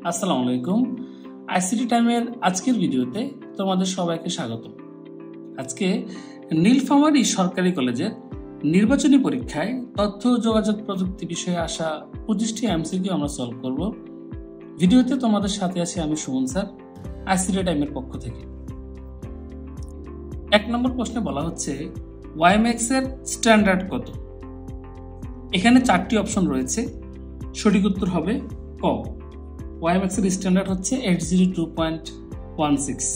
আসসালামু আলাইকুম। আইসিটি টাইমের আজকের ভিডিওতে তোমাদের সবাইকে স্বাগত। আজকে নীলফামারী সরকারি কলেজের নির্বাচনী পরীক্ষায় তথ্য ও যোগাযোগ প্রযুক্তি বিষয়ে আসা 25টি এমসিকিউ আমরা সলভ করব। ভিডিওতে তোমাদের সাথে আছি আমি সুমন স্যার, আইসিটি টাইমের পক্ষ থেকে। 1 নম্বর প্রশ্নে বলা হচ্ছে ওয়াইম্যাক্স এর স্ট্যান্ডার্ড কত? এখানে 4টি অপশন রয়েছে, সঠিক উত্তর হবে ক। ওয়াইম্যাক্স এর স্ট্যান্ডার্ড হচ্ছে 802.16।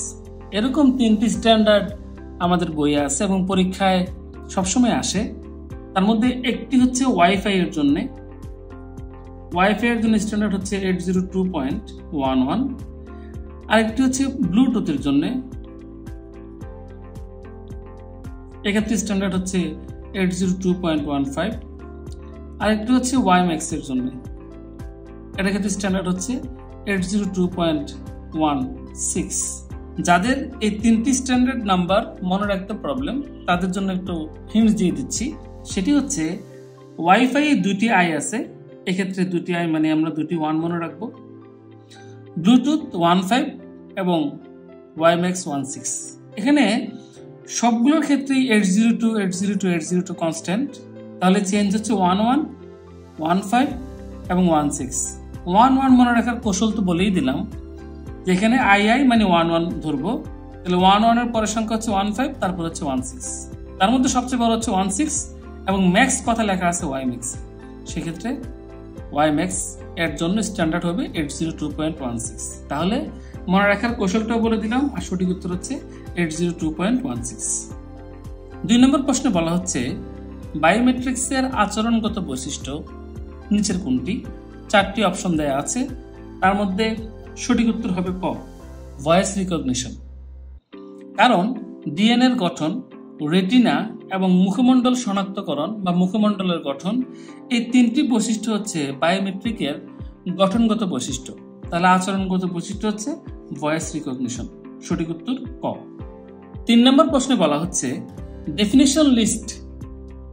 এরকম 3টি স্ট্যান্ডার্ড আমাদের বইয়ে আছে এবং পরীক্ষায় সবসময় আসে। তার মধ্যে একটি হচ্ছে ওয়াইফাই এর জন্য। ওয়াইফাই এর জন্য স্ট্যান্ডার্ড হচ্ছে 802.11। আরেকটি হচ্ছে ব্লুটুথের জন্য, এক্ষেত্রে স্ট্যান্ডার্ড হচ্ছে 802.15। আরেকটি হচ্ছে ওয়াইম্যাক্স এর জন্য, এটার ক্ষেত্রে স্ট্যান্ডার্ড হচ্ছে 802.16। যাদের এই 3টি স্ট্যান্ডার্ড নাম্বার মনে রাখতে প্রবলেম, তাদের জন্য একটু হিন্টস দিয়ে দিচ্ছি। সেটি হচ্ছে ওয়াইফাই 2টি আই আছে, এক্ষেত্রে 2টি আই মানে আমরা 2টি 1 মনে রাখবো। ব্লুটুথ 15 এবং ওয়াইম্যাক্স 16। এখানে সবগুলোর ক্ষেত্রেই 802 কনস্ট্যান্ট, তাহলে চেঞ্জ হচ্ছে 11, 15 এবং 16। 11 মনে রাখার কৌশল তো বলেই দিলাম, যেখানে আই মানে 11 ধরবো, তাহলে 11 এর পরের সংখ্যা হচ্ছে 15, তারপর হচ্ছে 16। তার মধ্যে সবচেয়ে বড় হচ্ছে 16 এবং ম্যাক্স কথা লেখা আছে ওয়াইম্যাক্স, সেক্ষেত্রে ওয়াইম্যাক্স এর জন্য স্ট্যান্ডার্ড হবে 802.16। তাহলে মনে রাখার কৌশলটাও বলে দিলাম, আর সঠিক উত্তর হচ্ছে 802.16। 2 নম্বর প্রশ্নে বলা হচ্ছে বায়োমেট্রিক্সের আচরণগত বৈশিষ্ট্য নিচের কোনটি? 4টি অপশন দেয়া আছে, তার মধ্যে সঠিক উত্তর হবে ক, ভয়েস রিকগনিশন। কারণ ডিএনএর গঠন, রেটিনা এবং মুখমণ্ডল শনাক্তকরণ বা মুখমণ্ডলের গঠন, এই 3টি বৈশিষ্ট্য হচ্ছে বায়োমেট্রিকের গঠনগত বৈশিষ্ট্য। তাহলে আচরণগত বৈশিষ্ট্য হচ্ছে ভয়েস রিকগনিশন, সঠিক উত্তর ক। 3 নম্বর প্রশ্নে বলা হচ্ছে ডেফিনিশন লিস্ট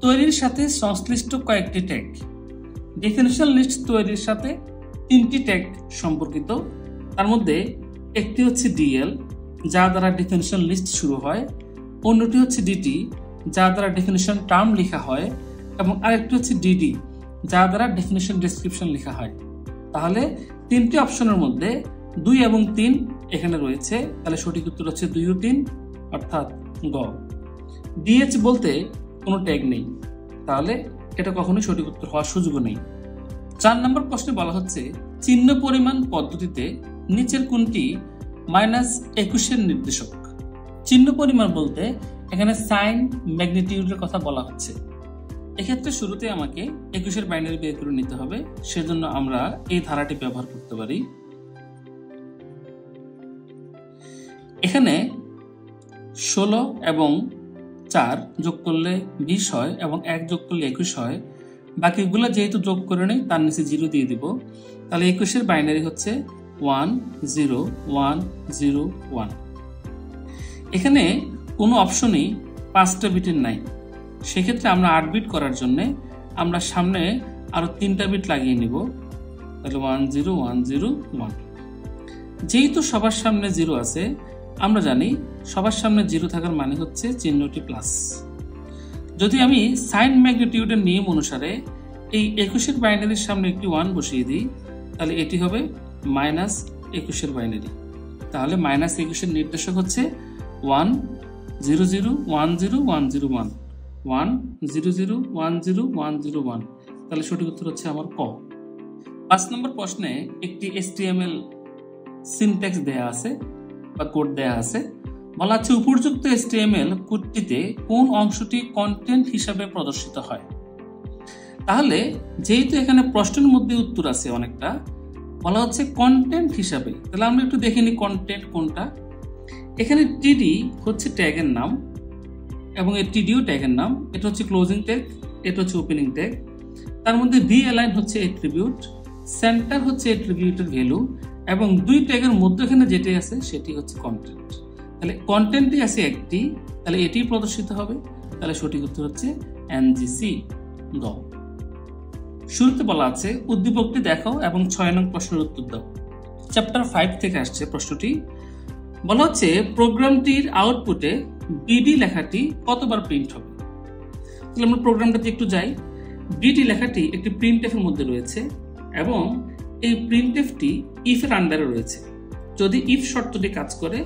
তৈরির সাথে সংশ্লিষ্ট কয়েকটি ট্যাগ। ডেফিনিশন লিস্ট তৈরির সাথে 3টি ট্যাগ সম্পর্কিত, তার মধ্যে একটি হচ্ছে ডিএল, যা দ্বারা ডেফিনিশন লিস্ট শুরু হয়, অন্যটি হচ্ছে ডিটি, যা দ্বারা ডেফিনিশন টার্ম লেখা হয়, এবং আরেকটি হচ্ছে ডিডি, যা দ্বারা ডেফিনিশন ডেসক্রিপশন লেখা হয়। তাহলে 3টি অপশনের মধ্যে 2 এবং 3 এখানে রয়েছে, তাহলে সঠিক উত্তর হচ্ছে 2 ও 3, অর্থাৎ গ। ডিএচ বলতে কোনো ট্যাগ নেই, তাহলে এটা কখনোই সঠিক উত্তর হওয়ার সুযোগ নেই। 4 নম্বর প্রশ্নে বলা হচ্ছে চিহ্ন পরিমাণ পদ্ধতিতে নিচের কোনটি -21 এর নির্দেশক? চিহ্ন পরিমাণ বলতে এখানে সাইন ম্যাগনিটিউডের কথা বলা হচ্ছে। এক্ষেত্রে শুরুতে আমাকে 21 এর বাইনারি বের করে নিতে হবে, সেজন্য আমরা এই ধারাটি ব্যবহার করতে পারি। এখানে 16 এবং 4 যোগ করলে 20 হয় এবং 1 যোগ করলে 21 হয়। বাকিগুলো যেহেতু যোগ করে নেই, তার নিচে 0 দিয়ে দিব। তাহলে 21 এর বাইনারি হচ্ছে 10101। এখানে কোনো অপশনই 5টা বিটের নাই, সেক্ষেত্রে আমরা 8 বিট করার জন্য আমরা সামনে আরো 3টা বিট লাগিয়ে নিব, তাহলে 10101। যেহেতু সবার সামনে 0 আছে, আমরা জানি সবার সামনে 0 থাকার মানে হচ্ছে চিহ্নটি প্লাস। যদি আমি সাইন ম্যাগনিটিউডের নিয়ম অনুসারে এই 21 এর বাইনারির সামনে একটি 1 বসিয়ে দিই, তাহলে এটি হবে -21 এর বাইনারি। তাহলে -21 এর নির্দেশক হচ্ছে 100101101, 100101101। তাহলে সঠিক উত্তর হচ্ছে আমার ক। 5 নম্বর প্রশ্নে একটি HTML সিনট্যাক্স দেয়া আছে বা কোড দেয়া আছে, বলা আছে উপযুক্ত HTML কোডটিতে কোন অংশটি কন্টেন্ট হিসাবে প্রদর্শিত হয়। তাহলে যেহেতু এখানে প্রশ্নের মধ্যে উত্তর আছে অনেকটা, বলা হচ্ছে কন্টেন্ট হিসাবে, তাহলে আমরা একটু দেখে নিই কন্টেন্ট কোনটা। এখানে টিডি হচ্ছে ট্যাগের নাম এবং এই টিডিও ট্যাগের নাম, এটা হচ্ছে ক্লোজিং ট্যাগ, এটা হচ্ছে ওপেনিং ট্যাগ। তার মধ্যে ভি অ্যালাইন হচ্ছে অ্যাট্রিবিউট, সেন্টার হচ্ছে অ্যাট্রিবিউটের ভ্যালু, এবং 2 ট্যাগের মধ্যখানে যেটি আছে সেটি হচ্ছে কন্টেন্ট। তাহলে কন্টেন্টই আছে একটি, তাহলে এটি প্রদর্শিত হবে, তাহলে সঠিক উত্তর হচ্ছে এনজিসি গ। শুরুতে বলা আছে উদ্দীপকটি দেখো এবং 6 নং প্রশ্নের উত্তর দাও। চ্যাপ্টার 5 থেকে আসছে প্রশ্নটি। বলা হচ্ছে প্রোগ্রামটির আউটপুটে বিডি লেখাটি কতবার প্রিন্ট হবে। তাহলে আমরা প্রোগ্রামটাতে একটু যাই। বিডি লেখাটি একটি প্রিন্টএফের মধ্যে রয়েছে এবং এই প্রিন্টএফটি ইফের আন্ডারে রয়েছে। যদি ইফ শর্তটি কাজ করে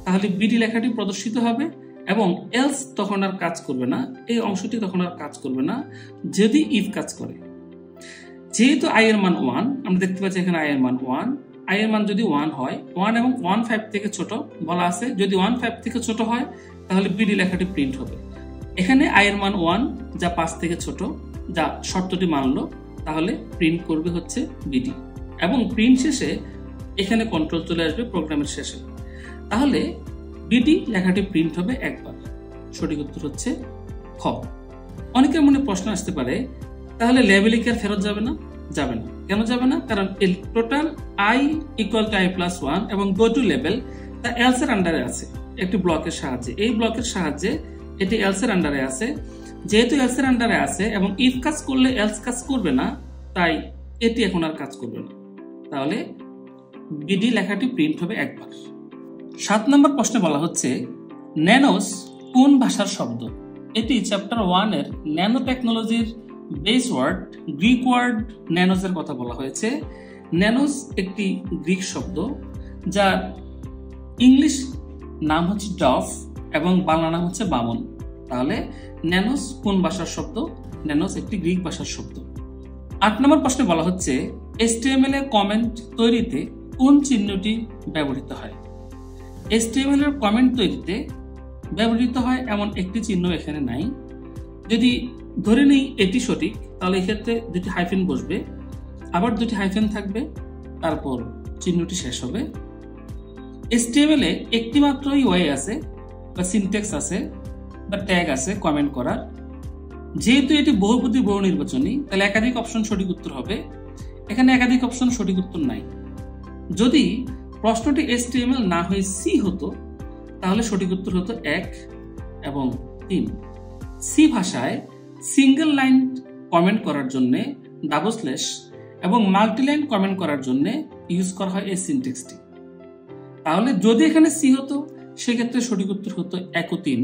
তাহলে বিডি লেখাটি প্রদর্শিত হবে এবং এলস তখন আর কাজ করবে না, এই অংশটি তখন আর কাজ করবে না যদি ইফ কাজ করে। যেহেতু আই এর মান 1, আমরা দেখতে পাচ্ছি এখানে আই এর মান 1, আই এর মান যদি 1 হয়, 1 এবং 1.5 থেকে ছোট বলা আছে, যদি 1.5 থেকে ছোট হয় তাহলে বিডি লেখাটি প্রিন্ট হবে। এখানে আই এর মান 1 যা 5 থেকে ছোট, যা শর্তটি মানলো, তাহলে প্রিন্ট করবে হচ্ছে বিডি এবং প্রিন্ট শেষে এখানে কন্ট্রোল চলে আসবে প্রোগ্রামের শেষে। তাহলে বিডি লেখাটি প্রিন্ট হবে একবার। সঠিক উত্তর হচ্ছে খ। অনেকের মনে প্রশ্ন আসতে পারে তাহলে লেবেলে কি আর ফেরত যাবে না? যাবে না। কেন যাবে না? কারণ total I equal to I plus 1 এবং গো টু লেবেল তা এলস এর আন্ডারে আছে একটি ব্লকের সাহায্যে। এই ব্লকের সাহায্যে এটি এলস এর আন্ডারে আছে। যেহেতু এলস এর আন্ডারে আছে এবং ইফ কাজ করলে এলস কাজ করবে না, তাই এটি এখন আর কাজ করবে না। তাহলে বিডি লেখাটি প্রিন্ট হবে একবার। 7 নম্বর প্রশ্নে বলা হচ্ছে ন্যানোস কোন ভাষার শব্দ? এটি চ্যাপ্টার 1 এর ন্যানো টেকনোলজির বেস ওয়ার্ড গ্রিক ওয়ার্ড ন্যানোস এর কথা বলা হয়েছে। ন্যানোস একটি গ্রিক শব্দ যার ইংলিশ নাম হচ্ছে ডফ এবং বাংলা নাম হচ্ছে বামন। তাহলে ন্যানোস কোন ভাষার শব্দ? ন্যানোস একটি গ্রিক ভাষার শব্দ। 8 নম্বর প্রশ্নে বলা হচ্ছে HTML এ কমেন্ট তৈরিতে কোন চিহ্নটি ব্যবহৃত হয়? HTML এর কমেন্ট তৈরিতে ব্যবহৃত হয় এমন একটি চিহ্ন এখানে নাই। যদি ধরে নেই এটি সঠিক, তাহলে এক্ষেত্রে দুটি হাইফেন বসবে, আবার দুটি হাইফেন থাকবে, তারপর চিহ্নটি শেষ হবে। HTML এ একটি মাত্রই ওয়ে আছে বা সিনট্যাক্স আছে বা ট্যাগ আছে কমেন্ট করার। যেহেতু এটি বহুপদী বহু নির্বাচনী, তাহলে একাধিক অপশন সঠিক উত্তর হবে। এখানে একাধিক অপশন সঠিক উত্তর নাই। যদি প্রশ্নটি HTML না হয়ে সি হতো তাহলে সঠিক উত্তর হতো 1 এবং 3। সি ভাষায় সিঙ্গেল লাইন কমেন্ট করার জন্য ডাবল স্ল্যাশ এবং মাল্টি লাইন কমেন্ট করার জন্য ইউজ করা হয় এই সিনট্যাক্সটি। তাহলে যদি এখানে সি হতো সেক্ষেত্রে সঠিক উত্তর হতো 1 ও 3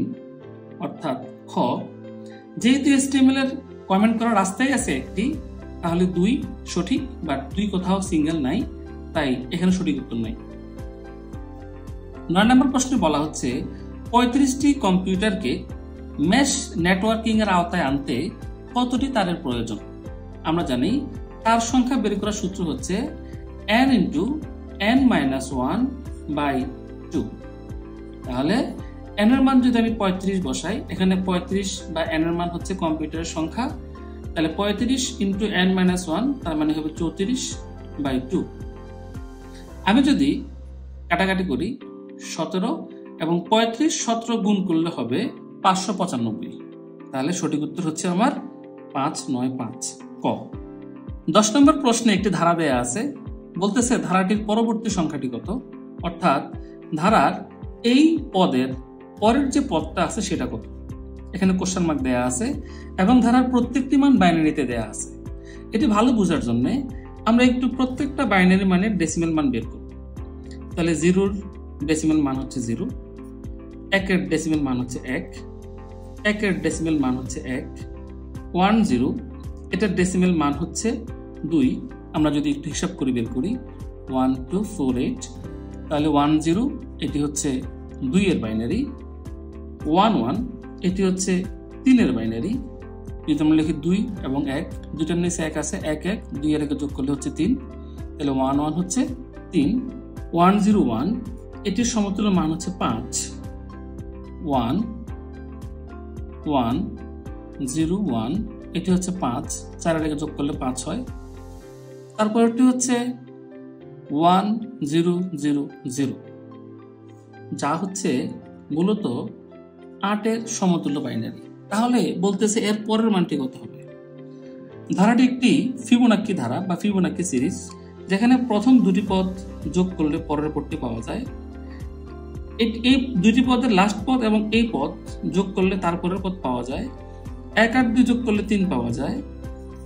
অর্থাৎ খ। যেহেতু HTML এর কমেন্ট করার রাস্তায় আছে একটি, তাহলে 2 সঠিক, বাট 2 কোথাও সিঙ্গেল নাই, তাই এখানে সঠিক উত্তর নাই। 9 নম্বর প্রশ্নে বলা হচ্ছে 35টি কম্পিউটারকে মেশ নেটওয়ার্কিং এর আওতায় আনতে কতটি তারের প্রয়োজন? আমরা জানি তার সংখ্যা বের করার সূত্র হচ্ছে n × n-1/2। তাহলে n এর মান যদি আমি 35 বসাই, এখানে 35 বা n এর মান হচ্ছে কম্পিউটারের সংখ্যা, তাহলে 35 × n-1 তার মানে হবে 34/2। আমি যদি কাটাকাটি করি 17 এবং 35 17 গুণ করলে হবে 595। তাহলে সঠিক উত্তর হচ্ছে আমার 595 ক। 10 নম্বর প্রশ্নে একটি ধারা দেয়া আছে, বলতেছে ধারাটির পরবর্তী সংখ্যাটি কত, অর্থাৎ ধারার এই পদের পরের যে পদটা আছে সেটা কত। এখানে কোশ্চেন মার্ক দেয়া আছে এবং ধারার প্রত্যেকটি মান বাইনারিতে দেয়া আছে। এটি ভালো বোঝার জন্য আমরা একটু প্রত্যেকটা বাইনারি মানের ডেসিমেল মান বের করব। তাহলে 0 ডেসিমেল মান হচ্ছে 0, 1 এর ডেসিমেল মান হচ্ছে 1, 1 এর ডেসিমেল মান হচ্ছে 1, 10 এটার ডেসিমেল মান হচ্ছে 2। আমরা যদি একটু হিসাব করে বের করি 1248, তাহলে 10 এটি হচ্ছে 2 এর বাইনারি, 11 এটি হচ্ছে 3 এর বাইনারি। যদি আমরা লিখি 2 এবং 1, দুটার নিচে 1 আছে, 1 1 2 এর যোগ করলে হচ্ছে 3, তাহলে 11 হচ্ছে 3। 101 এটির সমতুল্য মান হচ্ছে 5, 1 1 0 1 এটি হচ্ছে 5, 4 এর যোগ করলে 5 হয়। তারপরটি হচ্ছে 1000, যা হচ্ছে মূলত 8 এর সমতুল্য বাইনারি। তাহলে বলতেছে এর পরের মানটি কত হবে। ধারাটি একটি ফিবোনাক্কি ধারা বা ফিবোনাক্কি সিরিজ, যেখানে প্রথম দুটি পদ যোগ করলে পরের পদটি পাওয়া যায়। এই দুটি পদের লাস্ট পদ এবং এই পদ যোগ করলে তারপরের পদ পাওয়া যায়। 1 আর 2 যোগ করলে 3 পাওয়া যায়,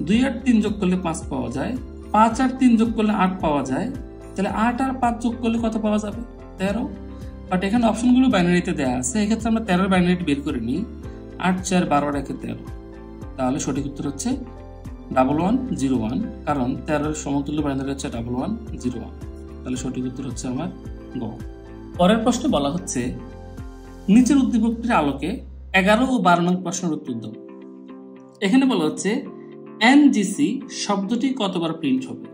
2 আর 3 যোগ করলে 5 পাওয়া যায়, 5 আর 3 যোগ করলে 8 পাওয়া যায়, তাহলে 8 আর 5 যোগ করলে কত পাওয়া যাবে? 13। বাট এখানে অপশনগুলো বাইনারিতে দেওয়া আছে, এক্ষেত্রে আমরা 13 বাইনারিটি বের করে নিই। 8 4 12 রেখে 13, তাহলে সঠিক উত্তর হচ্ছে 1101, কারণ 13 সমতুল্য বাইনারি হচ্ছে 1101। তাহলে সঠিক উত্তর হচ্ছে আমার গ। পরের প্রশ্নে বলা হচ্ছে নিচের উদ্দীপকটির আলোকে 11 ও 12 নং প্রশ্নের উত্তর দাও। এখানে বলা হচ্ছে এনজিসি শব্দটি কতবার প্রিন্ট হবে।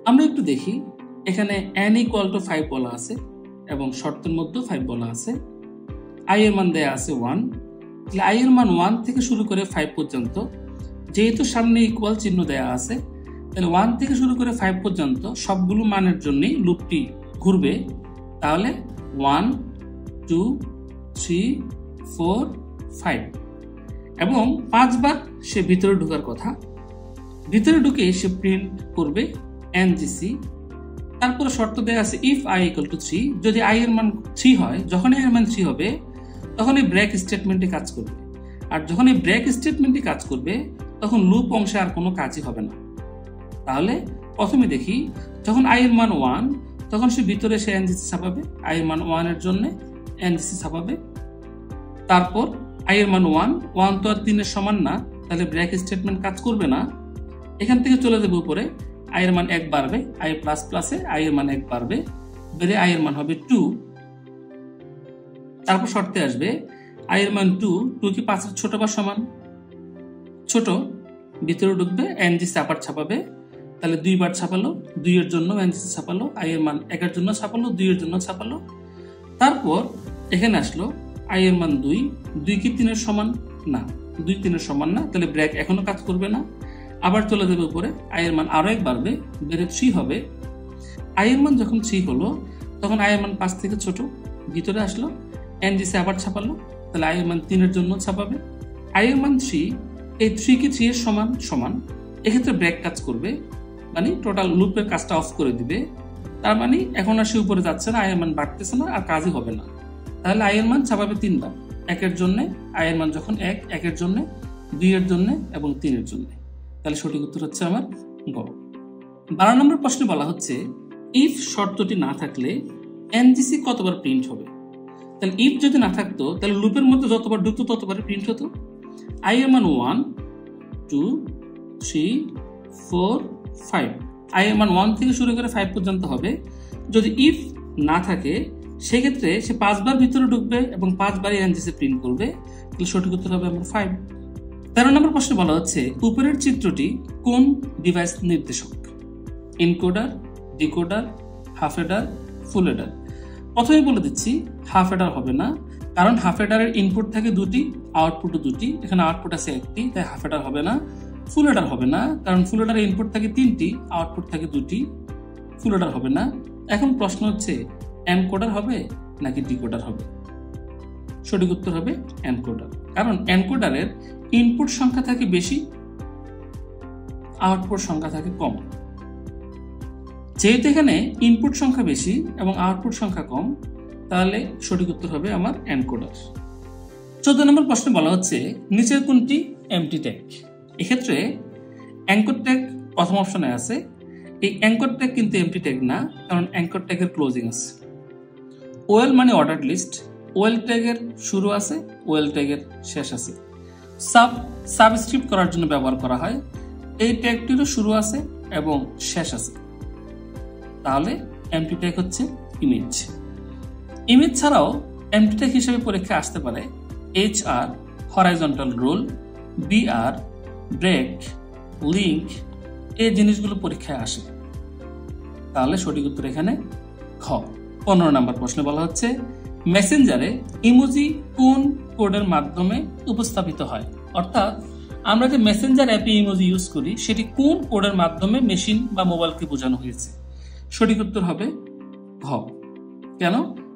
আমরা একটু দেখি, এখানে n = 5 বলা আছে এবং শর্তের মধ্যে 5 বলা আছে। i এর মান দেয়া আছে 1, তাহলে i এর মান 1 থেকে শুরু করে 5 পর্যন্ত, যেহেতু সামনে ইকুয়াল চিহ্ন দেয়া আছে, তাহলে 1 থেকে শুরু করে 5 পর্যন্ত সবগুলো মানের জন্যই লুপটি ঘুরবে। তাহলে 1 2 3 4 5 এবং 5 বার সে ভিতরে ঢোকার কথা। ভিতরে ঢুকে সে প্রিন্ট করবে এনজিসি। তারপরে শর্ত দেয়া আছে ইফ i = 3, যদি i এর মান 3 হয়, যখন i এর মান 3 হবে তখন এই ব্রেক স্টেটমেন্টে কাজ করবে। আর যখন এই ব্রেক স্টেটমেন্টে কাজ করবে তখন লুপ অংশে আর কোনো কাজই হবে না। তাহলে প্রথমে দেখি, যখন i এর মান 1 তখন সে ভিতরে সে এনজিসি ছাপাবে, i এর মান 1 এর জন্য এনজিসি ছাপাবে। তারপর i এর মান 1 তো আর 3 এর সমান না, তাহলে ব্রেক স্টেটমেন্ট কাজ করবে না। এখান থেকে চলে যাবে উপরে, i এর মান 1 বাড়বে, i প্লাস প্লাসে i এর মান 1 বাড়বে, বেড়ে i এর মান হবে 2। তারপর শর্তে আসবে i এর মান 2 কি 5 এর ছোট বা সমান? ছোট। ভিতরে ঢুকবে, এনজিসি আবার ছাপাবে, তাহলে 2 বার ছাপালো, 2 এর জন্য এনজিসি ছাপালো, i এর মান 1 এর জন্য ছাপালো, 2 এর জন্য ছাপালো। তারপর এখানে আসলো i এর মান 2 কি 3 এর সমান? না, 2 3 এর সমান না, তাহলে ব্রেক এখনো কাজ করবে না। আবার চলে যাবে উপরে, i এর মান আরো 1 বাড়বে, বেড়ে 3 হবে। i এর মান যখন 3 হলো তখন i এর মান 5 থেকে ছোট, ভিতরে আসলো, এনজিসি আবার ছাপালো, তাহলে i এর মান 3 এর জন্য ছাপাবে। i এর মান 3, এই 3 কি 3 এর সমান, এক্ষেত্রে ব্রেক কাজ করবে, মানে টোটাল লুপের কাজটা অফ করে দিবে। তার মানে এখন আর সে উপরে যাচ্ছে না, i এর মান বাড়তেছে না, আর কাজই হবে না। তাহলে i এর মান ছাপাবে 3 বার, 1 এর জন্য, i এর মান যখন 1 এর জন্য, 2 এর জন্য এবং 3 এর জন্য। তাহলে সঠিক উত্তর হচ্ছে আমার গ। 12 নম্বর প্রশ্নে বলা হচ্ছে ইফ শর্তটি না থাকলে এনজিসি কতবার প্রিন্ট হবে। তাহলে ইফ যদি না থাকতো তাহলে লুপের মধ্যে যতবার ঢুকতো ততবার প্রিন্ট হতো। i এর মান 1 2 3 4 5, i এর মান 1 থেকে শুরু করে 5 পর্যন্ত হবে। যদি ইফ না থাকে সেক্ষেত্রে সে 5 বার ভিতরে ঢুকবে এবং 5 বারই এনজিসি প্রিন্ট করবে, তাহলে সঠিক উত্তর হবে আমার 5। 13 নম্বর প্রশ্নে বলা হচ্ছে উপরের চিত্রটি কোন ডিভাইস নির্দেশক? এনকোডার, ডিকোডার, হাফ এডার, ফুল এডার। প্রথমে বলে দিচ্ছি হাফ এডার হবে না, কারণ হাফ এডারের ইনপুট থাকে 2টি, আউটপুটও 2টি, এখানে আউটপুট আছে 1টি, তাই হাফ এডার হবে না। ফুল এডার হবে না, কারণ ফুল এডারের ইনপুট থাকে 3টি, আউটপুট থাকে 2টি, ফুল এডার হবে না। এখন প্রশ্ন হচ্ছে এনকোডার হবে নাকি ডিকোডার হবে? সঠিক উত্তর হবে এনকোডার, কারণ এনকোডারের ইনপুট সংখ্যা থাকে বেশি, আউটপুট সংখ্যা থাকে কম। যেহেতু এখানে ইনপুট সংখ্যা বেশি এবং আউটপুট সংখ্যা কম, তাহলে সঠিক উত্তর হবে আমার এনকোডার। 14 নম্বর প্রশ্নে বলা হচ্ছে নিচের কোনটি এমটি ট্যাগ। এক্ষেত্রে অ্যাঙ্কর ট্যাগ প্রথম অপশনে আছে। এই অ্যাঙ্কর ট্যাগ কিন্তু এমটি ট্যাগ না, কারণ অ্যাঙ্কর ট্যাগের ক্লোজিং আছে। ওয়েল মানে অর্ডার লিস্ট, ওয়েল ট্যাগের শুরু আছে, ওয়েল ট্যাগের শেষ আছে। সাবস্ক্রিপ্ট করার জন্য ব্যবহার করা হয়, এই ট্যাগটিরও শুরু আছে এবং শেষ আছে। তাহলে এমটি ট্যাগ হচ্ছে ইমেজ। ইমেজ ছাড়াও এমটি ট্যাগ হিসেবে পরীক্ষায় আসতে পারে HR horizontal rule, BR break, link, এই জিনিসগুলো পরীক্ষায় আসে। তাহলে সঠিক উত্তর এখানে খ। 15 নম্বর প্রশ্নে বলা হচ্ছে মেসেঞ্জারে ইমোজি কোন কোডের মাধ্যমে উপস্থাপিত হয়। অর্থাৎ আমরা যে মেসেঞ্জার অ্যাপে ইমোজি ইউজ করি সেটি কোন কোডের মাধ্যমে মেশিন বা মোবাইলকে বোঝানো হয়েছে। সঠিক উত্তর হবে ঘ। কেন?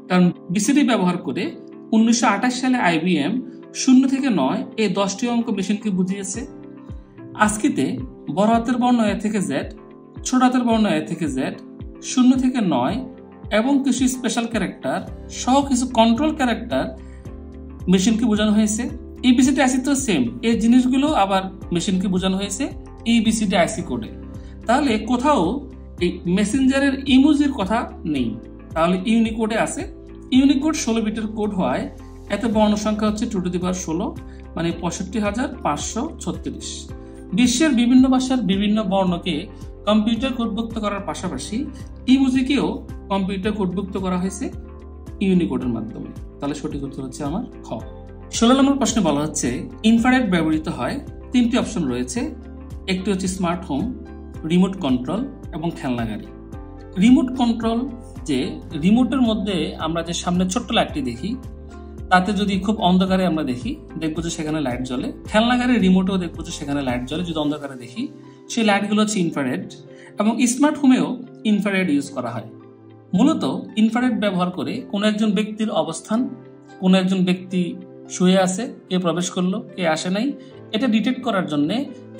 কারণ বিসিডি ব্যবহার করে 1928 সালে IBM 0 থেকে 9 এই 10টি অঙ্ক মেশিনকে বুঝিয়েছে। আজকিতে বড় হাতের বর্ণ A থেকে Z, ছোট হাতের বর্ণ A থেকে Z, 0 থেকে 9 এবং কিছু স্পেশাল ক্যারেক্টার সহ কিছু কন্ট্রোল ক্যারেক্টার মেশিনকে বোঝানো হয়েছে। EBCD IC তো সেম, এই জিনিসগুলো আবার মেশিনকে বোঝানো হয়েছে EBCD IC কোডে। তাহলে কোথাও এই মেসেঞ্জারের ইমোজির কথা নেই, তাহলে ইউনিকোডে আছে। ইউনিকোড 16 বিটের কোড হয়, এত বর্ণ সংখ্যা হচ্ছে 2 টু দি পাওয়ার 16, মানে 65,536। বিশ্বের বিভিন্ন ভাষার বিভিন্ন বর্ণকে কম্পিউটার কোডভুক্ত করার পাশাপাশি ইমোজিকেও কম্পিউটার কোডভুক্ত করা হয়েছে ইউনিকোডের মাধ্যমে। তাহলে সঠিক উত্তর হচ্ছে আমার খ। 16 নম্বর প্রশ্নে বলা হচ্ছে ইনফ্রারেড ব্যবহৃত হয়, 3টি অপশন রয়েছে। একটি হচ্ছে স্মার্ট হোম, রিমোট কন্ট্রোল এবং খেলনা গাড়ি। রিমোট কন্ট্রোল, যে রিমোটের মধ্যে আমরা যে সামনে ছোট্ট লাইটটি দেখি, তাতে যদি খুব অন্ধকারে আমরা দেখি, দেখবো যে সেখানে লাইট জ্বলে। খেলনা গাড়ির রিমোটেও দেখবো যে সেখানে লাইট জ্বলে যদি অন্ধকারে দেখি। সেই লাইটগুলো হচ্ছে ইনফ্রারেড, এবং স্মার্ট হোমেও ইনফ্রারেড ইউজ করা হয়। মূলত ইনফ্রারেড ব্যবহার করে কোনো একজন ব্যক্তির অবস্থান, কোনো একজন ব্যক্তি শুয়ে আছে, কে প্রবেশ করলো, কে আসে নাই, এটা ডিটেক্ট করার জন্য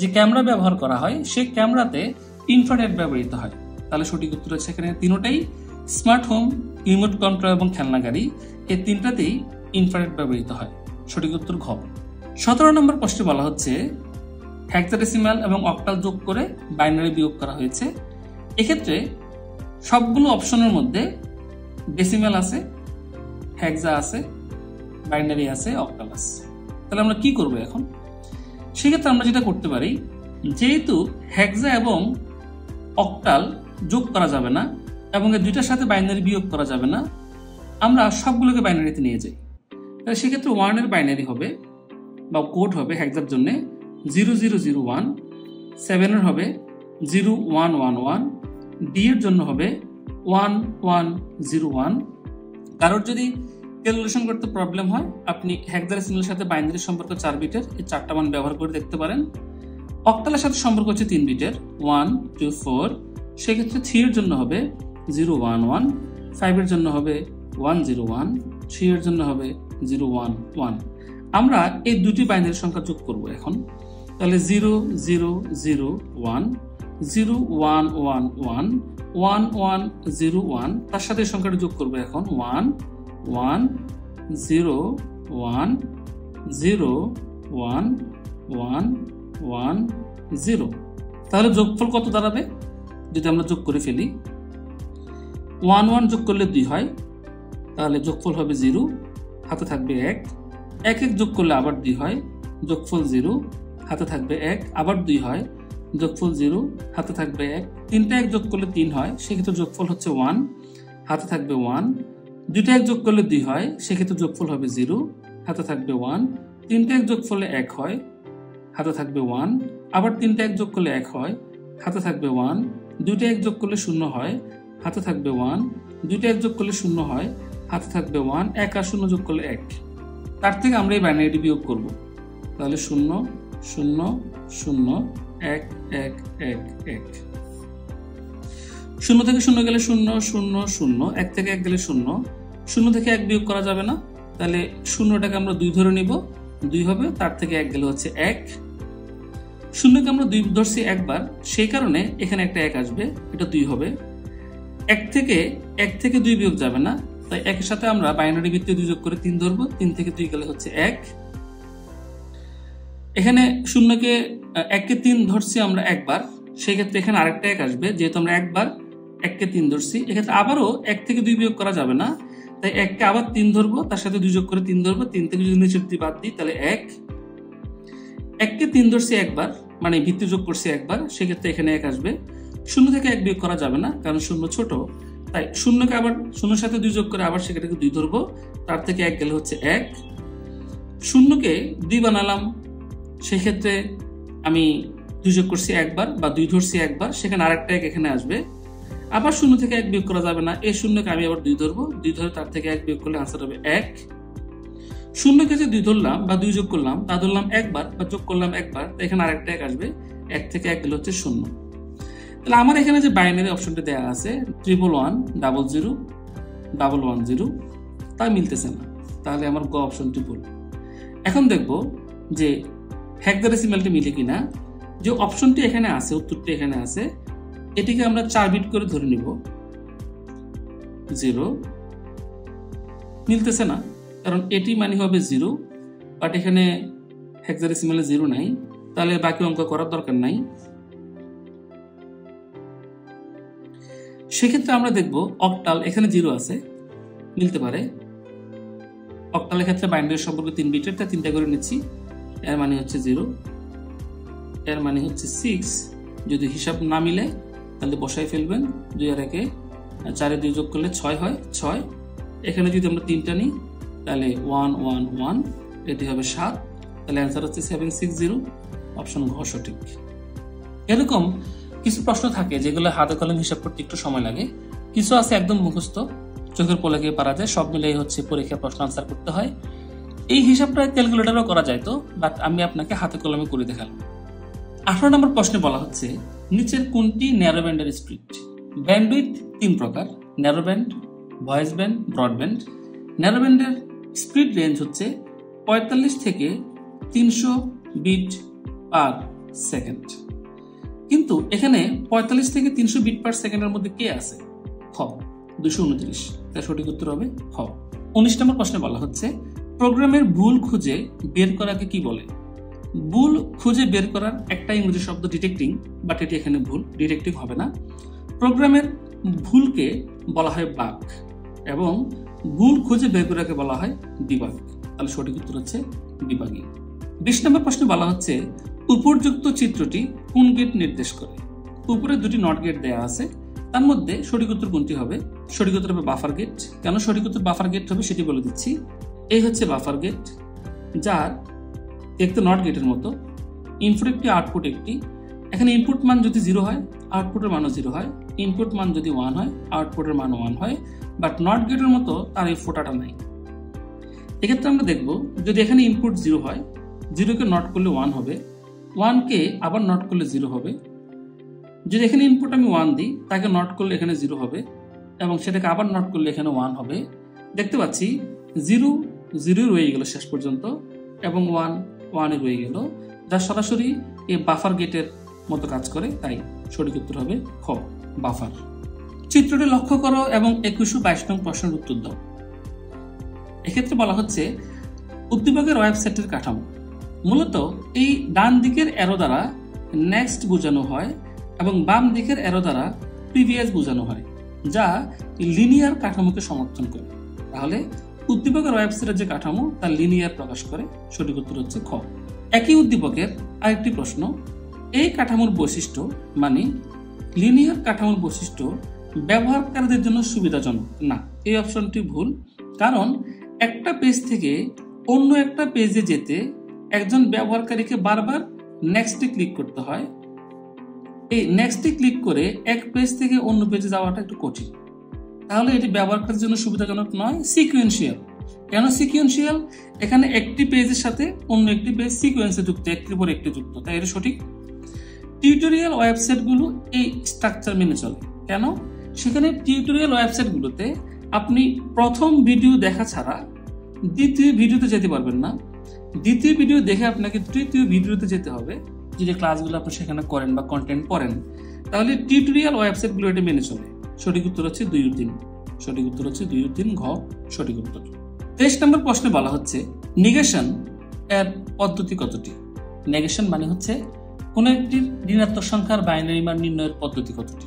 যে ক্যামেরা ব্যবহার করা হয়, সেই ক্যামেরাতে ইনফ্রারেড ব্যবহৃত হয়। তাহলে সঠিক উত্তর হচ্ছে এখানে তিনটাই, স্মার্ট হোম, রিমোট কন্ট্রোল এবং খেলনা গাড়ি, এই তিনটাতেই ইনফ্রারেড ব্যবহৃত হয়। সঠিক উত্তর ঘ। 17 নম্বর প্রশ্নে বলা হচ্ছে হেক্সাডেসিমাল এবং অক্টাল যোগ করে বাইনারি বিয়োগ করা হয়েছে। এক্ষেত্রে সবগুলো অপশনের মধ্যে ডেসিমাল আছে, হেক্সা আছে, বাইনারি আছে, অক্টাল আছে। তাহলে আমরা কি করব এখন? সেক্ষেত্রে আমরা যেটা করতে পারি, যেহেতু হেক্সা এবং অক্টাল যোগ করা যাবে না এবং এই দুইটার সাথে বাইনারি বিয়োগ করা যাবে না, আমরা সবগুলোকে বাইনারিতে নিয়ে যাই। তাহলে সেক্ষেত্রে 1 এর বাইনারি হবে বা কোড হবে হেক্সার জন্য 0001, 7 এর হবে 0111, ডি এর জন্য হবে 1101। কারোর যদি ক্যালকুলেশন করতে প্রবলেম হয়, আপনি হেক্সাডেসিমালের সাথে বাইনারির সম্পর্ক 4 বিটের, এই 4টা মান ব্যবহার করে দেখতে পারেন। অক্টালের সাথে সম্পর্ক হচ্ছে 3 বিটের, 1 2 4, সেক্ষেত্রে 3 এর জন্য হবে 011, 5 এর জন্য হবে 101, 3 এর জন্য হবে 011। আমরা এই দুটি বাইনারি সংখ্যা যোগ করব এখন। তাহলে 0001, 0111, 1101, তার সাথে সংখ্যাটা যোগ করবো এখন 1101011110। তাহলে যোগফল কত দাঁড়াবে যদি আমরা যোগ করে ফেলি? 11 যোগ করলে 2 হয়, তাহলে যোগফল হবে 0, হাতে থাকবে 1। 1 যোগ করলে আবার 2 হয়, যোগফল 0, হাতে থাকবে 1, আবার 2 হয়, যোগফল 0, হাতে থাকবে 1। 3টা 1 যোগ করলে 3 হয়, সেক্ষেত্রে যোগফল হচ্ছে 1, হাতে থাকবে 1। 2টা 1 যোগ করলে 2 হয়, সেক্ষেত্রে যোগফল হবে 0, হাতে থাকবে 1। 3টা 1 যোগ করলে 1 হয়, হাতে থাকবে 1। আবার 3টা 1 যোগ করলে 1 হয়, হাতে থাকবে 1। 2টা 1 যোগ করলে 0 হয়, হাতে থাকবে 1। 2টা 1 যোগ করলে 0 হয়, হাতে থাকবে 1। 1 আর 0 যোগ করলে 1। তার থেকে আমরা এই বাইনারিটি বিয়োগ করব। তাহলে 0 0 0 1 1 1 1। 0 থেকে 0 গেলে 0 0 0, 1 থেকে 1 গেলে 0, 0 থেকে 1 বিয়োগ করা যাবে না, তাহলে 0টাকে আমরা 2 ধরে নিব, 2 হবে, তার থেকে 1 গেলে হচ্ছে 1। 0কে আমরা 2 ধরছি একবার, সেই কারণে এখানে একটা 1 আসবে, এটা 2 হবে। 1 থেকে 2 বিয়োগ যাবে না, তাই 1 এর সাথে আমরা বাইনারি ভিত্তিতে 2 যোগ করে 3 ধরবো, 3 থেকে 2 গেলে হচ্ছে 1। এখানে 0কে 1কে 3 ধরছি আমরা একবার, সেই ক্ষেত্রে এখানে আরেকটা 1 আসবে, যেহেতু আমরা একবার 1কে 3 ধরছি। এক্ষেত্রে আবারও 1 থেকে 2 বিয়োগ করা যাবে না, তাই 1কে আবার 3 ধরবো, তার সাথে 2 যোগ করে 3 ধরবো, 3 থেকে যদি নিচের 2 বাদ দিই তাহলে 1। 1কে 3 ধরছি একবার, মানে ভিত্তি যোগ করছি একবার, সেক্ষেত্রে এখানে 1 আসবে। 0 থেকে 1 বিয়োগ করা যাবে না, কারণ 0 ছোট, তাই 0কে আবার 0-র সাথে 2 যোগ করে আবার সেটাকে 2 ধরবো, তার থেকে 1 গেলে হচ্ছে 1। 0কে 2 বানালাম, সেক্ষেত্রে আমি 2 যোগ করছি একবার বা 2 ধরছি একবার, সেখানে আরেকটা 1 এখানে আসবে। আবার 0 থেকে 1 বিয়োগ করা যাবে না, এই 0কে আমি আবার 2 ধরবো, 2 ধরে তার থেকে 1 বিয়োগ করলে আনসার হবে 1। 0কে যে 2 ধরলাম বা 2 যোগ করলাম, তা ধরলাম একবার বা যোগ করলাম একবার, তাই এখানে আরেকটা 1 আসবে, 1 থেকে 1 গেলে হচ্ছে 0। তাহলে আমার এখানে যে বাইনারি অপশনটা দেওয়া আছে 111 00 110, তা মিলতেছে না, তাহলে আমার গ অপশনটি ভুল। এখন দেখব যে হেক্সাডেসিমালটি মিলে কিনা। যে অপশনটি এখানে আছে, উত্তরটি এখানে আছে, এটিকে আমরা 4 বিট করে ধরে নিব। 0 মিলতেছে না, কারণ এটি মানে হবে 0, বাট এখানে হেক্সাডেসিমালে 0 নাই, তাহলে বাকি অঙ্ক করার দরকার নাই। সেক্ষেত্রে আমরা দেখব অক্টাল, এখানে 0 আছে, মিলতে পারে। অক্টালের ক্ষেত্রে বাইনারি সম্পর্ক 3 বিটের, তাই 3টা করে নিচ্ছি। এর মানে হচ্ছে 0, এর মানে হচ্ছে 6। যদি হিসাব না মিলে তাহলে বসাই ফেলবেন। 2 আর 1 4 2 যোগ করলে 6 হয়, 6। এখানে যদি আমরা 3টা নিই তাহলে 1 1 1, এটি হবে 7। তাহলে অ্যান্সার হচ্ছে 760। অপশন ঘ সঠিক। এরকম কিছু প্রশ্ন থাকে যেগুলো হাতে কলমে হিসাব করতে একটু সময় লাগে, কিছু আছে একদম মুখস্থ, চোখের পলকে পারা যায়। সব মিলেই হচ্ছে পরীক্ষার প্রশ্ন আনসার করতে হয়। এই হিসাবটা ক্যালকুলেটরও করা যায় তো, বাট আমি আপনাকে হাতে কলমে করে দেখালাম। 18 নম্বর প্রশ্নে বলা হচ্ছে নিচের কোনটি ন্যারো ব্যান্ডের স্পিড? ব্যান্ডউইথ 3 প্রকার: narrow band, voice band, broadband. Narrow ব্যান্ডের স্পিড রেঞ্জ হচ্ছে 45 থেকে 300 বিট পার সেকেন্ড। কিন্তু এখানে 45 থেকে 300 বিট পার সেকেন্ডের মধ্যে কে আছে? খ 229। তার সঠিক উত্তর হবে খ। 19 নম্বর প্রশ্নে বলা হচ্ছে প্রোগ্রামের ভুল খুঁজে বের করাকে কি বলে? ভুল খুঁজে বের করার একটা ইংরেজি শব্দ ডিটেক্টিং, বাট এটি এখানে ভুল, ডিটেক্টিং হবে না। প্রোগ্রামের ভুলকে বলা হয় বাগ এবং ভুল খুঁজে বের করাকে বলা হয় ডিবাগ। তাহলে সঠিক উত্তর হচ্ছে ডিবাগিং। 20 নম্বর প্রশ্নে বলা হচ্ছে উপরযুক্ত চিত্রটি কোন গেট নির্দেশ করে? উপরে 2টি নট গেট দেয়া আছে, তার মধ্যে সঠিক উত্তর কোনটি হবে? সঠিক উত্তর হবে বাফার গেট। কেন সঠিক উত্তর বাফার গেট হবে সেটি বলে দিচ্ছি। এই হচ্ছে বাফার গেট, যার দেখতে নট গেটের মতো। ইনপুট একটি, আউটপুট একটি। এখানে ইনপুট মান যদি 0 হয়, আউটপুটের মানও 0 হয়। ইনপুট মান যদি 1 হয়, আউটপুটের মানও 1 হয়। বাট নট গেটের মতো তার এই ফোটাটা নাই। এক্ষেত্রে আমরা দেখব যদি এখানে ইনপুট 0 হয়, 0কে নট করলে 1 হবে, 1কে আবার নট করলে 0 হবে। যদি এখানে ইনপুট আমি 1 দিই, তাকে নট করলে এখানে 0 হবে এবং সেটাকে আবার নট করলে এখানে 1 হবে। দেখতে পাচ্ছি 0 0 রয়ে গেল শেষ পর্যন্ত এবং 1 1 রয়ে গেল, যা সরাসরি এই বাফার গেটের মতো কাজ করে। তাই সঠিক উত্তর হবে খ বাফার। চিত্রটি লক্ষ্য করো এবং 21 ও 22 নং প্রশ্নের উত্তর দাও। এক্ষেত্রে বলা হচ্ছে উদ্দীপকের ওয়েবসাইটের কাঠামো। মূলত এই ডান দিকের অ্যারো দ্বারা নেক্সট বোঝানো হয় এবং বাম দিকের অ্যারো দ্বারা প্রিভিয়াস বোঝানো হয়, যা লিনিয়ার কাঠামোকে সমর্থন করে। তাহলে উদ্দীপকের ওয়েবসাইটের যে কাঠামো তা লিনিয়ার প্রকাশ করে। সঠিক উত্তর হচ্ছে খ। একই উদ্দীপকের আরেকটি প্রশ্ন, এই কাঠামোর বৈশিষ্ট্য মানে লিনিয়ার কাঠামোর বৈশিষ্ট্য ব্যবহারকারীদের জন্য সুবিধাজনক না। এই অপশনটি ভুল, কারণ একটা পেজ থেকে অন্য একটা পেজে যেতে একজন ব্যবহারকারীকে বারবার নেক্সটে ক্লিক করতে হয়। এই নেক্সটে ক্লিক করে এক পেজ থেকে অন্য পেজে যাওয়াটা একটু কঠিন। তাহলে এটি ব্যবহারকারীর জন্য সুবিধাজনক নয়। সিকুয়েন্সিয়াল। কেন সিকুয়েন্সিয়াল? এখানে একটি পেজের সাথে অন্য একটি পেজ সিকুয়েন্সে যুক্ত, একটির পর একটি যুক্ত, তাই এটা সঠিক। টিউটোরিয়াল ওয়েবসাইটগুলো এই স্ট্রাকচার মেনে চলে। কেন? সেখানে টিউটোরিয়াল ওয়েবসাইটগুলোতে আপনি প্রথম ভিডিও দেখা ছাড়া দ্বিতীয় ভিডিওতে যেতে পারবেন না। দ্বিতীয় ভিডিও দেখে আপনাকে তৃতীয় ভিডিওতে যেতে হবে যদি ক্লাসগুলো আপনি সেখানে করেন বা কন্টেন্ট পড়েন। তাহলে টিউটোরিয়াল ওয়েবসাইটগুলো এটা মেনে চলে। সঠিক উত্তর হচ্ছে 2-3। সঠিক উত্তর হচ্ছে 2-3 ঘ সঠিক উত্তর। 23 নম্বর প্রশ্নে বলা হচ্ছে নেগেশন এর পদ্ধতি কতটি? নেগেশন মানে হচ্ছে কোন একটি ঋণাত্মক সংখ্যার বাইনারি মান নির্ণয়ের পদ্ধতি কতটি?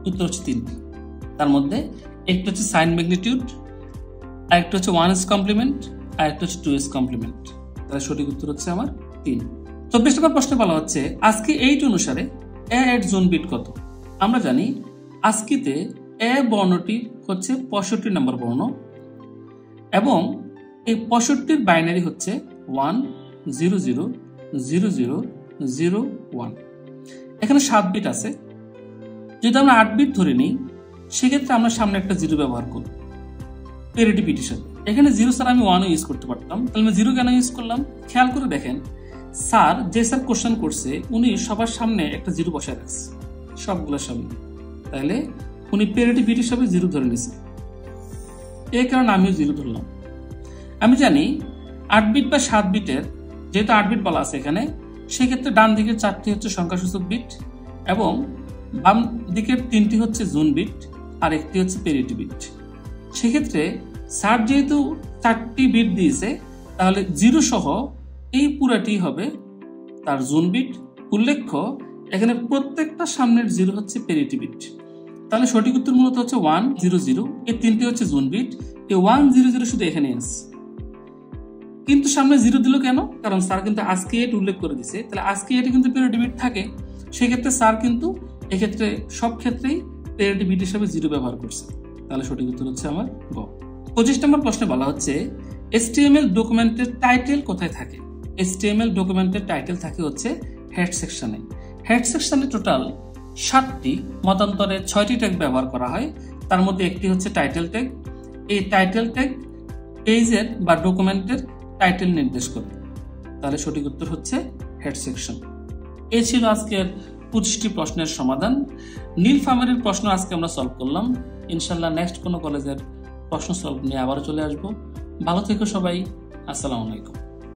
উত্তর হচ্ছে 3টি। তার মধ্যে একটা হচ্ছে সাইন ম্যাগনিটিউড, আরেকটা হচ্ছে 1s কমপ্লিমেন্ট, আরেকটা হচ্ছে 2s কমপ্লিমেন্ট। তাহলে সঠিক উত্তর হচ্ছে আমার 3। 24 নম্বর প্রশ্নে বলা হচ্ছে আজকে 8 অনুসারে এ এর জোন বিট কত? আমরা জানি আজকিতে এ বর্ণটি হচ্ছে 65 নম্বর বর্ণ এবং এই 65 বাইনারি হচ্ছে 1000001। এখানে 7 বিট আছে। যদি আমরা 8 বিট ধরে নিই সেক্ষেত্রে আমরা সামনে একটা 0 ব্যবহার করব প্যারিটি বিট হিসাবে। এখানে 0 স্যার আমি 1ও ইউজ করতে পারতাম, তাহলে আমি 0 কেন ইউজ করলাম? খেয়াল করে দেখেন, স্যার যে স্যার কোশ্চেন করছে উনি সবার সামনে একটা 0 বসায় রাখছে, সবগুলোর সামনে। তাহলে উনি প্যারিটি বিট হিসাবে 0 ধরে নিছে, এই কারণে আমিও 0 ধরলাম। আমি জানি 8 বিট বা 7 বিটের, যেহেতু 8 বিট বলা আছে এখানে, সেক্ষেত্রে ডান দিকের 4টি হচ্ছে সংখ্যাসূচক বিট এবং বাম দিকের 3টি হচ্ছে জোন বিট আর একটি হচ্ছে প্যারিটি বিট। সেক্ষেত্রে স্যার যেহেতু 4টি বিট দিয়েছে, তাহলে 0 সহ এই পুরাটি হবে তার জোন বিট। উল্লেখ্য এখানে প্রত্যেকটা সামনের 0 হচ্ছে প্যারিটি বিট। তাহলে সঠিক উত্তর মূলত হচ্ছে 100। এই তিনটি হচ্ছে জুন বিট, এই 100 শুধু এখানে আছে, কিন্তু সামনে 0 দিল কেন? কারণ স্যার কিন্তু আজকে এট উল্লেখ করে দিছে, তাহলে আজকে এটি কিন্তু পেরিয়ড বিট থাকে, সেক্ষেত্রে স্যার কিন্তু এক্ষেত্রে সব ক্ষেত্রেই পেরিয়ড বিট হিসেবে 0 ব্যবহার করছে। তাহলে সঠিক উত্তর হচ্ছে আমার গ। 25 নম্বর প্রশ্নে বলা হচ্ছে HTML ডকুমেন্টের টাইটেল কোথায় থাকে? HTML ডকুমেন্টের টাইটেল থাকে হচ্ছে হেড সেকশনে। হেড সেকশনে টোটাল 7টি, মতান্তরে 6টি ট্যাগ ব্যবহার করা হয়, তার মধ্যে একটি হচ্ছে টাইটেল ট্যাগ। এই টাইটেল ট্যাগ পেজের বা ডকুমেন্টের টাইটেল নির্দেশ করে। তাহলে সঠিক উত্তর হচ্ছে হেড সেকশন। এই ছিল আজকের 25টি প্রশ্নের সমাধান। নীলফামারীর প্রশ্ন আজকে আমরা সলভ করলাম। ইনশাল্লাহ নেক্সট কোনো কলেজের প্রশ্ন সলভ নিয়ে আবারও চলে আসবো। ভালো থেকো সবাই, আসসালামু আলাইকুম।